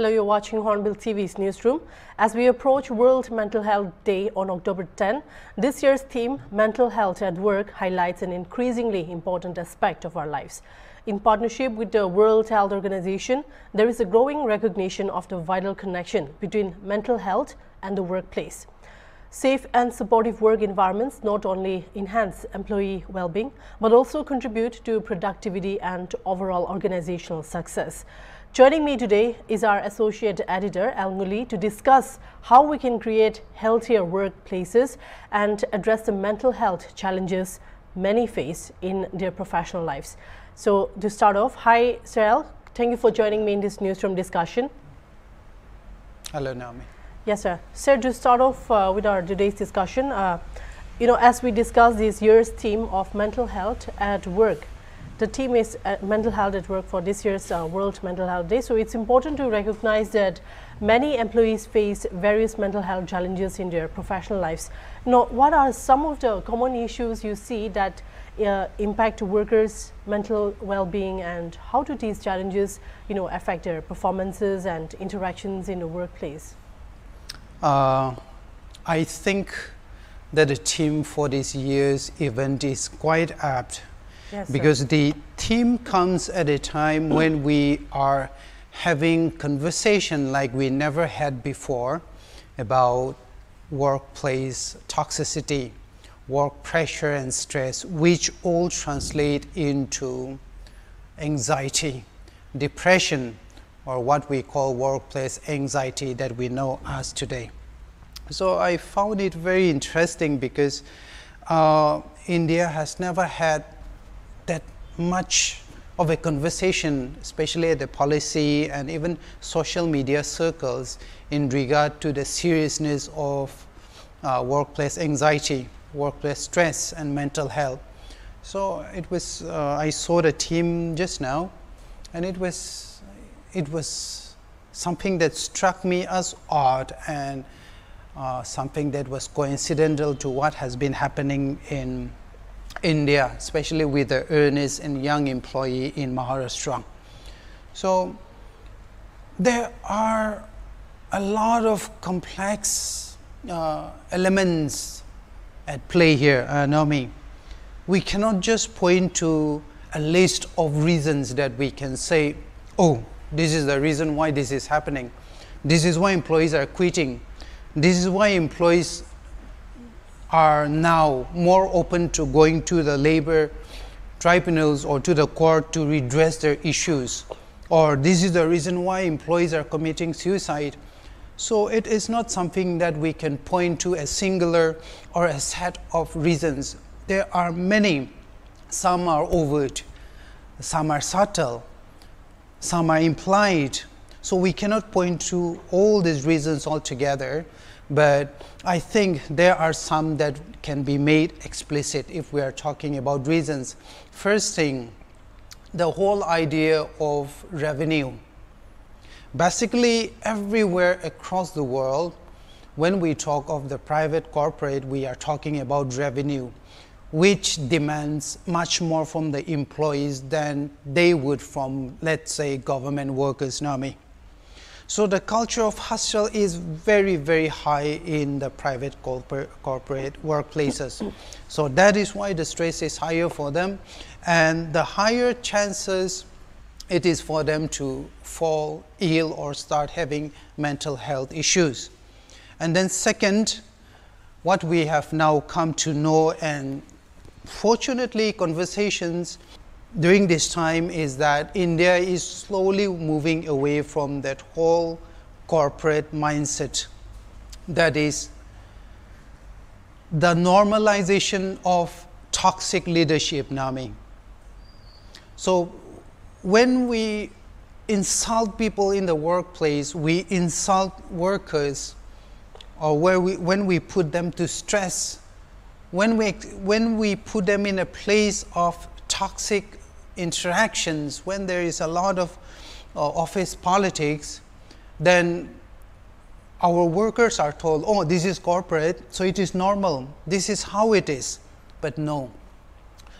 Hello, you're watching Hornbill TV's newsroom. As we approach World Mental Health Day on October 10, this year's theme, Mental Health at Work, highlights an increasingly important aspect of our lives. In partnership with the World Health Organization, there is a growing recognition of the vital connection between mental health and the workplace. Safe and supportive work environments not only enhance employee well-being, but also contribute to productivity and overall organizational success. Joining me today is our Associate Editor, Almuli, to discuss how we can create healthier workplaces and address the mental health challenges many face in their professional lives. So to start off, hi, Sir, thank you for joining me in this newsroom discussion. Hello, Naomi. Yes, sir. Sir, to start off with our today's discussion, as we discuss this year's theme of mental health at work, the theme is mental health at work for this year's World Mental Health Day. So it's important to recognize that many employees face various mental health challenges in their professional lives. Now, what are some of the common issues you see that impact workers' mental well-being, and how do these challenges, affect their performances and interactions in the workplace? I think that the theme for this year's event is quite apt. Yes, because sir. the theme comes at a time when we are having conversation like we never had before about workplace toxicity, work pressure and stress, which all translate into anxiety, depression, or what we call workplace anxiety that we know as today. So I found it very interesting because India has never had that much of a conversation, especially at the policy and even social media circles, in regard to the seriousness of workplace anxiety, workplace stress and mental health. So it was, I saw the theme just now, and it was something that struck me as odd and something that was coincidental to what has been happening in India, especially with the earnest and young employee in Maharashtra. So there are a lot of complex elements at play here, Naomi. We cannot just point to a list of reasons that we can say, oh, this is the reason why this is happening. This is why employees are quitting. This is why employees are now more open to going to the labor tribunals or to the court to redress their issues. Or this is the reason why employees are committing suicide. So it is not something that we can point to a singular or a set of reasons. There are many. Some are overt, some are subtle, some are implied. So we cannot point to all these reasons altogether, but I think there are some that can be made explicit if we are talking about reasons. First thing, the whole idea of revenue. Basically, everywhere across the world, when we talk of the private corporate, we are talking about revenue, which demands much more from the employees than they would from, let's say, government workers, Naomi. So the culture of hustle is very, very high in the private corporate workplaces. So that is why the stress is higher for them, and the higher chances it is for them to fall ill or start having mental health issues. And then second, what we have now come to know, and fortunately conversations during this time, is that India is slowly moving away from that whole corporate mindset. That is the normalization of toxic leadership, Naomi. So when we insult people in the workplace, we insult workers, or when we put them to stress, when we put them in a place of toxic interactions, when there is a lot of office politics, then our workers are told, oh, this is corporate, so it is normal, this is how it is. But no.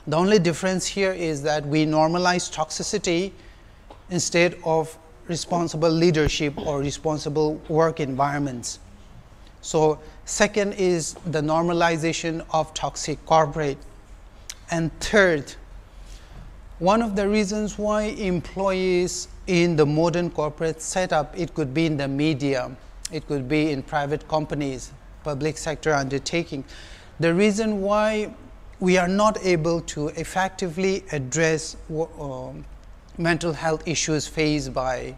The only difference here is that we normalize toxicity instead of responsible leadership or responsible work environments. So second is the normalization of toxic corporate. And third, one of the reasons why employees in the modern corporate setup, it could be in the media, it could be in private companies, public sector undertaking. The reason why we are not able to effectively address mental health issues faced by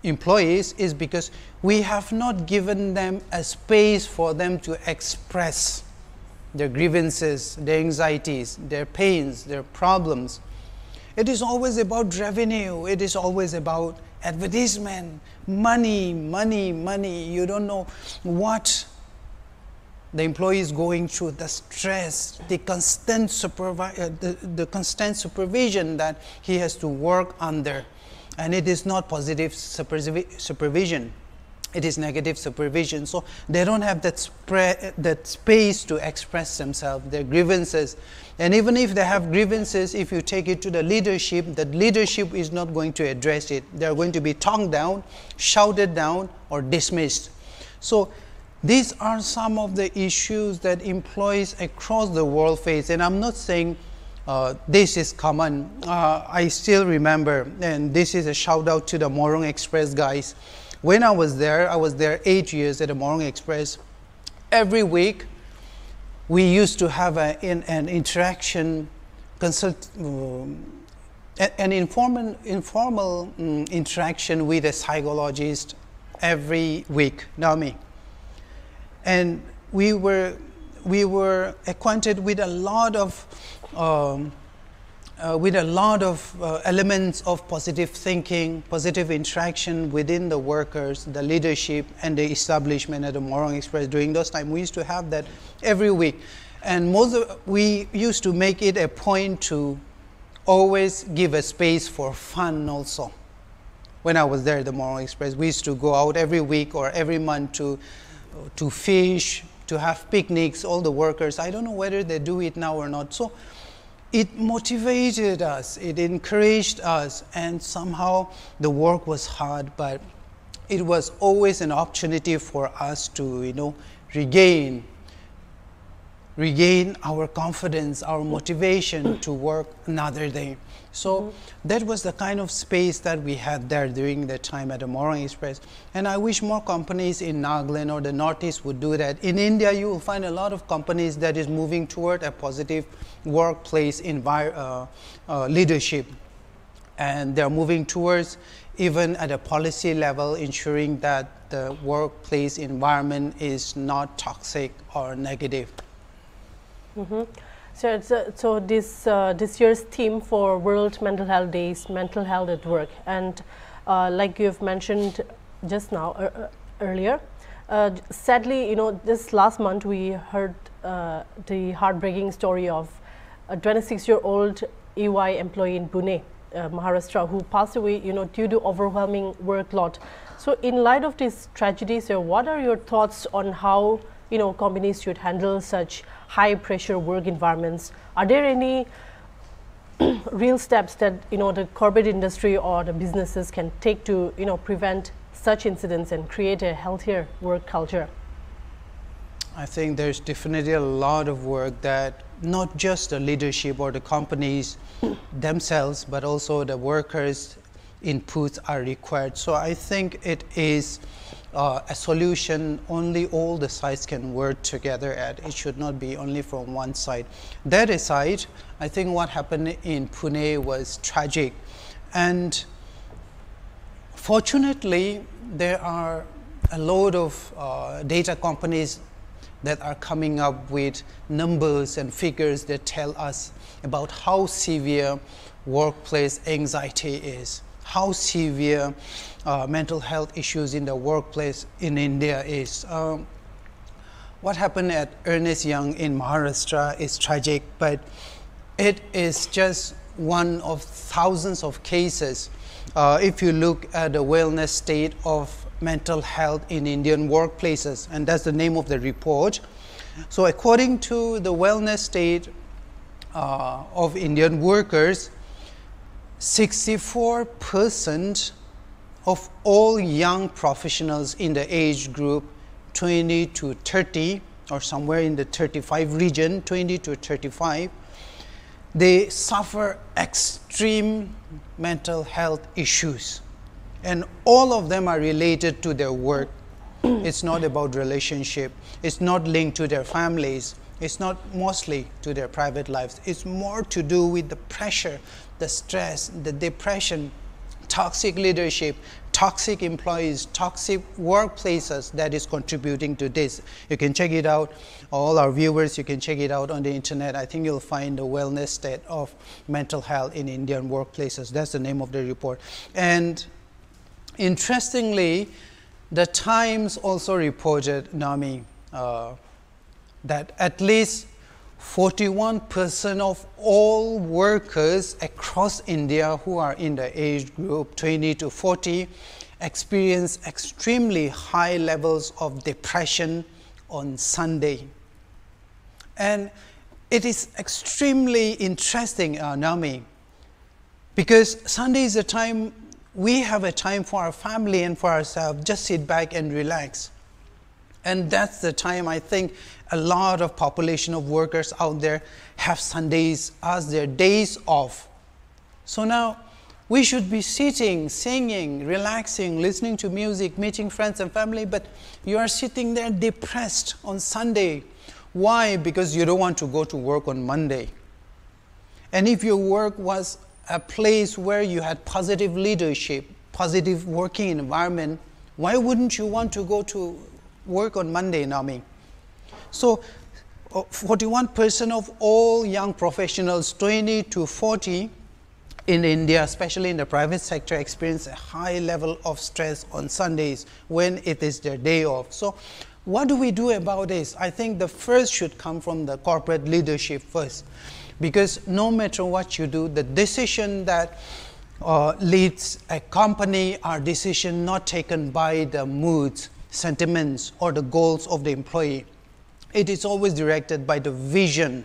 employees is because we have not given them a space for them to express their grievances, their anxieties, their pains, their problems. It is always about revenue. It is always about advertisement, money, money, money. You don't know what the employee is going through, the stress, the constant supervision that he has to work under. And it is not positive supervision. It is negative supervision. So they don't have that space to express themselves, their grievances. And even if they have grievances, if you take it to the leadership is not going to address it. They are going to be tongued down, shouted down, or dismissed. So these are some of the issues that employees across the world face. And I'm not saying this is common. I still remember, and this is a shout out to the Morong Express guys. When I was there 8 years at the Morong Express. Every week, we used to have an interaction, an informal interaction with a psychologist every week, Naomi. And we were acquainted with a lot of elements of positive thinking, positive interaction within the workers, the leadership, and the establishment at the Morong Express. During those times, we used to have that every week. And we used to make it a point to always give a space for fun also. When I was there at the Morong Express, we used to go out every week or every month to fish, to have picnics, all the workers. I don't know whether they do it now or not. So it motivated us, it encouraged us, and somehow the work was hard, but it was always an opportunity for us to, regain our confidence, our motivation to work another day. So that was the kind of space that we had there during the time at the Morong Express. And I wish more companies in Nagaland or the Northeast would do that. In India, you will find a lot of companies that is moving toward a positive workplace leadership. And they're moving towards, even at a policy level, ensuring that the workplace environment is not toxic or negative. So this year's theme for World Mental Health Day is Mental Health at Work, and like you've mentioned just now earlier, sadly, this last month we heard the heartbreaking story of a 26-year-old EY employee in Pune, Maharashtra, who passed away, due to overwhelming workload. So, in light of this tragedy, sir, what are your thoughts on how companies should handle such high-pressure work environments? Are there any real steps that the corporate industry or the businesses can take to prevent such incidents and create a healthier work culture? I think there's definitely a lot of work that not just the leadership or the companies themselves, but also the workers' inputs are required. So I think it is a solution only all the sides can work together at. It should not be only from one side. That aside, I think what happened in Pune was tragic. And fortunately, there are a lot of data companies that are coming up with numbers and figures that tell us about how severe workplace anxiety is, how severe mental health issues in the workplace in India is. What happened at Ernst Young in Maharashtra is tragic, but it is just one of thousands of cases. If you look at the wellness state of mental health in Indian workplaces, and that's the name of the report. So according to the wellness state of Indian workers, 64% of all young professionals in the age group 20 to 30 or somewhere in the 35 region, 20 to 35, they suffer extreme mental health issues. And all of them are related to their work. It's not about relationship. It's not linked to their families. It's not mostly to their private lives. It's more to do with the pressure, the stress, the depression, toxic leadership, toxic employees, toxic workplaces that is contributing to this. You can check it out. All our viewers, you can check it out on the internet. I think you'll find the wellness state of mental health in Indian workplaces. That's the name of the report. And interestingly, the Times also reported, Nami, that at least 41% of all workers across India who are in the age group 20 to 40 experience extremely high levels of depression on Sunday. And it is extremely interesting, Nami, because Sunday is a time, we have a time for our family and for ourselves, just sit back and relax. And that's the time I think a lot of population of workers out there have Sundays as their days off. So now we should be sitting, singing, relaxing, listening to music, meeting friends and family, but you are sitting there depressed on Sunday. Why? Because you don't want to go to work on Monday. And if your work was a place where you had positive leadership, positive working environment, why wouldn't you want to go to work on Monday, Nami? So 41% of all young professionals 20 to 40 in India, especially in the private sector, experience a high level of stress on Sundays when it is their day off. So what do we do about this? I think the first should come from the corporate leadership first, because no matter what you do, the decision that leads a company are decisions not taken by the moods, sentiments, or the goals of the employee. It is always directed by the vision,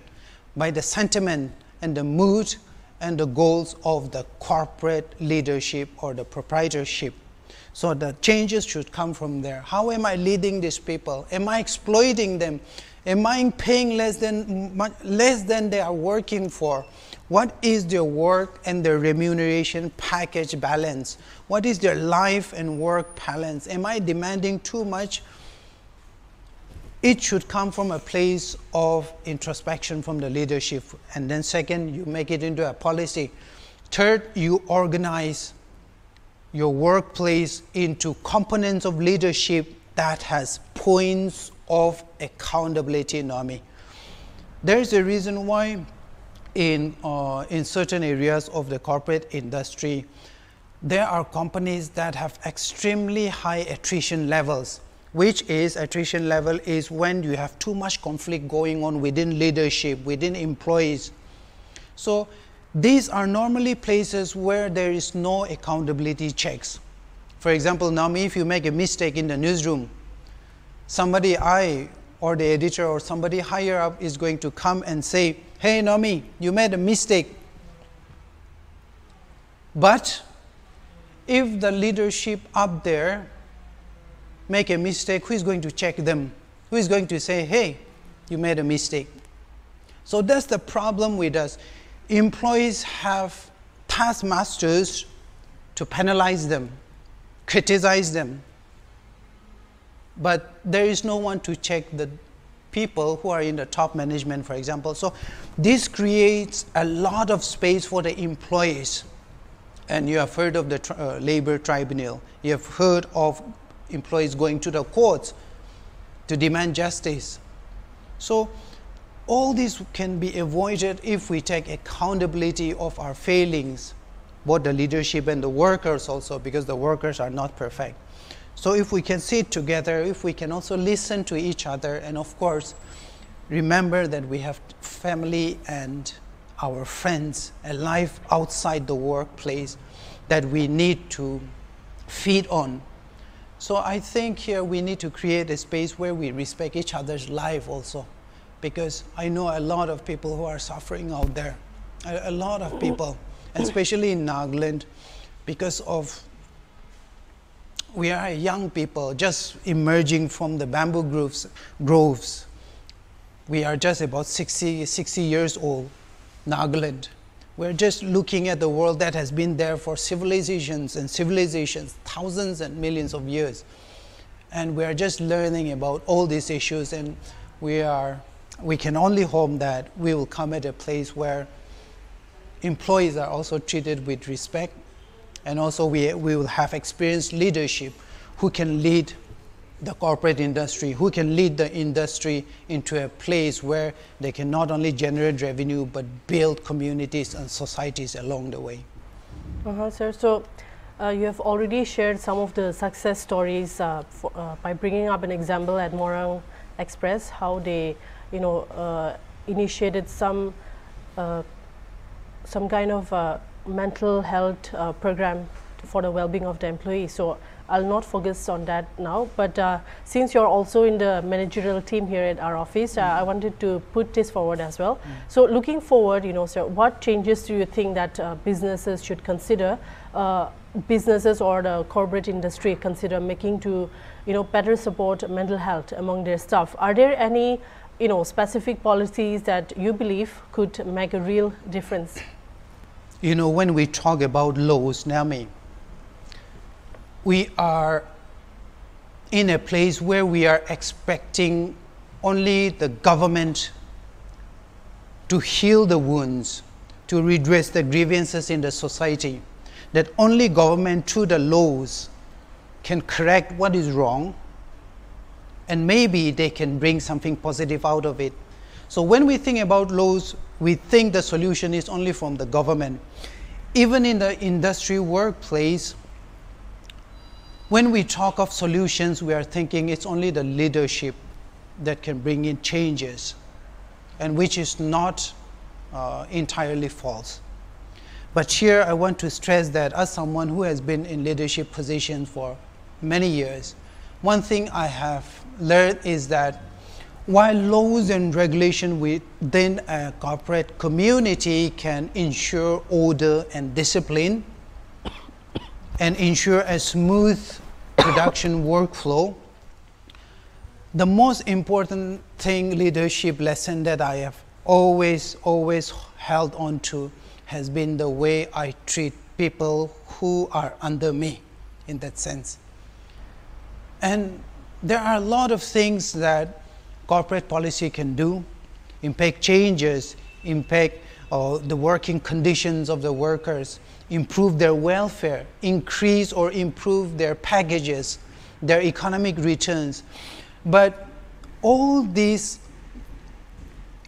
by the sentiment and the mood and the goals of the corporate leadership or the proprietorship. So the changes should come from there. How am I leading these people? Am I exploiting them? Am I paying less than they are working for? What is their work and their remuneration package balance? What is their life and work balance? Am I demanding too much? It should come from a place of introspection from the leadership. And then second, you make it into a policy. Third, you organize your workplace into components of leadership that has points of accountability, Nami. There is a reason why in certain areas of the corporate industry, there are companies that have extremely high attrition levels, which is attrition level is when you have too much conflict going on within leadership, within employees. So these are normally places where there is no accountability checks. For example, Nami, if you make a mistake in the newsroom, somebody, or the editor or somebody higher up is going to come and say, hey Nami, you made a mistake. But if the leadership up there make a mistake, who is going to check them? Who is going to say, hey, you made a mistake? So that's the problem with us. Employees have taskmasters to penalize them, criticize them, but there is no one to check the people who are in the top management, for example. So this creates a lot of space for the employees. And you have heard of the labor tribunal. You have heard of employees going to the courts to demand justice. So all this can be avoided if we take accountability of our failings, both the leadership and the workers also, because the workers are not perfect. So if we can sit together, if we can also listen to each other, and of course, remember that we have family and our friends, a life outside the workplace that we need to feed on. So I think here we need to create a space where we respect each other's life also, because I know a lot of people who are suffering out there, a lot of people, especially in Nagaland, because of we are young people just emerging from the bamboo groves. We are just about 60 years old, Nagaland. We're just looking at the world that has been there for civilizations and civilizations, thousands and millions of years. And we are just learning about all these issues, and we can only hope that we will come at a place where employees are also treated with respect, and also we will have experienced leadership who can lead the corporate industry, who can lead the industry into a place where they can not only generate revenue but build communities and societies along the way. Sir, so you have already shared some of the success stories by bringing up an example at Morang Express, how they initiated some kind of mental health program for the well-being of the employees. So I'll not focus on that now, but since you're also in the managerial team here at our office, I wanted to put this forward as well. So looking forward, sir, what changes do you think that businesses should consider, businesses or the corporate industry consider making to, better support mental health among their staff? Are there any, specific policies that you believe could make a real difference? When we talk about laws, Naomi, we are in a place where we are expecting only the government to heal the wounds, to redress the grievances in the society, that only government through the laws can correct what is wrong, and maybe they can bring something positive out of it. So when we think about laws, we think the solution is only from the government. Even in the industry workplace, when we talk of solutions, we are thinking it's only the leadership that can bring in changes, and which is not entirely false. But here I want to stress that as someone who has been in leadership positions for many years, one thing I have learned is that while laws and regulation within a corporate community can ensure order and discipline and ensure a smooth production workflow, the most important leadership lesson that I have always held on to has been the way I treat people who are under me, in that sense. And there are a lot of things that corporate policy can do, impact changes, impact the working conditions of the workers, improve their welfare, increase or improve their packages, their economic returns. But all these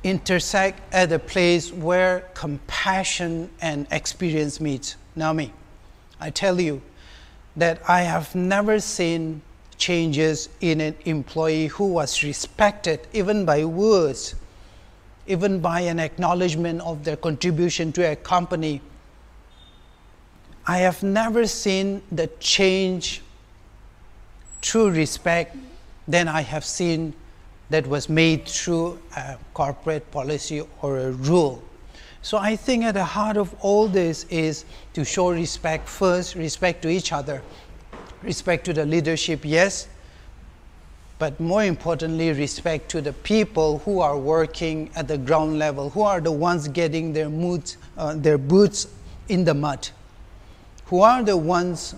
intersect at a place where compassion and experience meet. Naomi, I tell you that I have never seen changes in an employee who was respected even by words, even by an acknowledgement of their contribution to a company. I have never seen the change through respect than I have seen that was made through a corporate policy or a rule. So I think at the heart of all this is to show respect first, respect to each other, respect to the leadership, yes, but more importantly, respect to the people who are working at the ground level, who are the ones getting their boots in the mud, who are the ones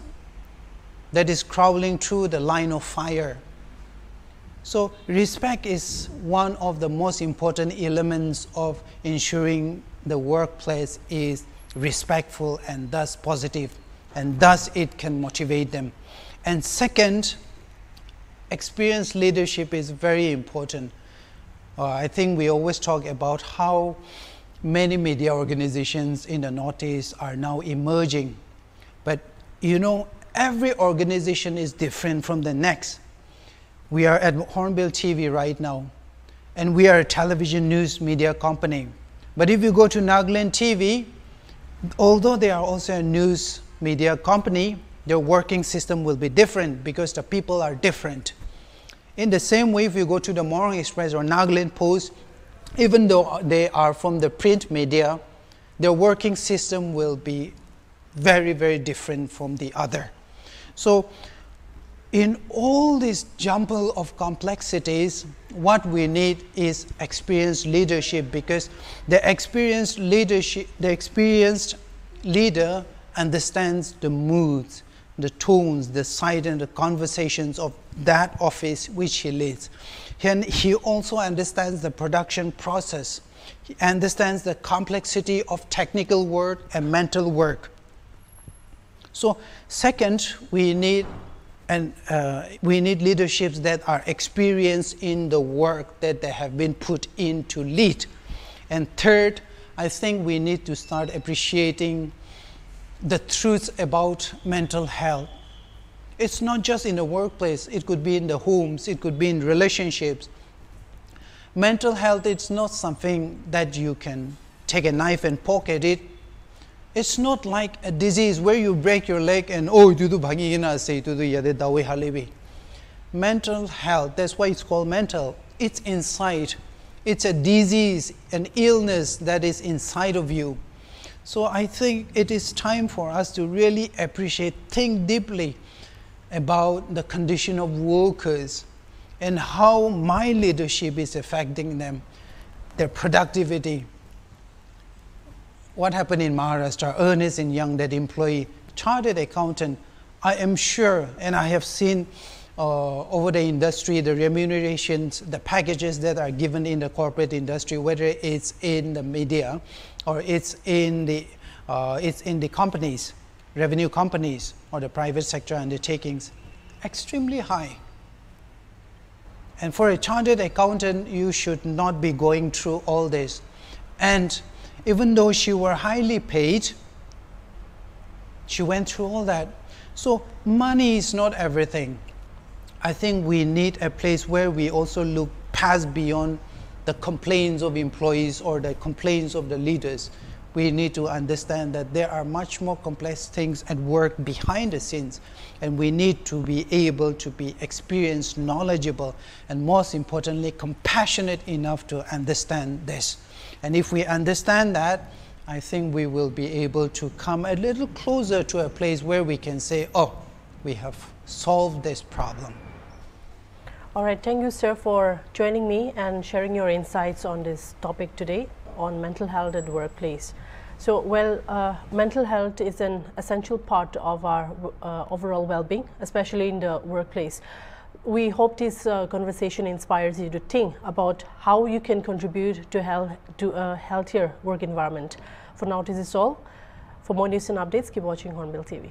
that is crawling through the line of fire. So respect is one of the most important elements of ensuring the workplace is respectful and thus positive, and thus it can motivate them. And second, experienced leadership is very important. I think we always talk about how many media organizations in the Northeast are now emerging. But every organization is different from the next. We are at HornbillTV right now, and we are a television news media company. But if you go to Nagaland TV, although they are also a news media company, their working system will be different because the people are different. In the same way, if you go to the Morang Express or Nagaland Post, even though they are from the print media, their working system will be very, very different from the other. So in all this jumble of complexities, what we need is experienced leadership, because the experienced leader understands the moods, the tones, the side and the conversations of that office which he leads. And he also understands the production process. He understands the complexity of technical work and mental work. So second, we need leaderships that are experienced in the work that they have been put in to lead. And third, I think we need to start appreciating the truths about mental health. It's not just in the workplace, it could be in the homes, it could be in relationships. Mental health is not something that you can take a knife and poke at it. It's not like a disease where you break your leg and mental health, that's why it's called mental. It's inside. It's a disease, an illness that is inside of you. So I think it is time for us to really appreciate, think deeply about the condition of workers and how my leadership is affecting them, their productivity. What happened in Maharashtra, Ernest and Young, that employee, chartered accountant, I am sure, and I have seen over the industry, the remunerations, the packages that are given in the corporate industry, whether it's in the media or it's in the companies, revenue companies, or the private sector undertakings, extremely high. And for a chartered accountant, you should not be going through all this. And even though she were highly paid, she went through all that. So money is not everything. I think we need a place where we also look past beyond the complaints of employees or the complaints of the leaders. We need to understand that there are much more complex things at work behind the scenes, and we need to be able to be experienced, knowledgeable, and most importantly, compassionate enough to understand this. And if we understand that, I think we will be able to come a little closer to a place where we can say, oh, we have solved this problem. All right, thank you, sir, for joining me and sharing your insights on this topic today on mental health at the workplace. So, mental health is an essential part of our overall well-being, especially in the workplace. We hope this conversation inspires you to think about how you can contribute to a healthier work environment. For now, this is all. For more news and updates, keep watching Hornbill TV.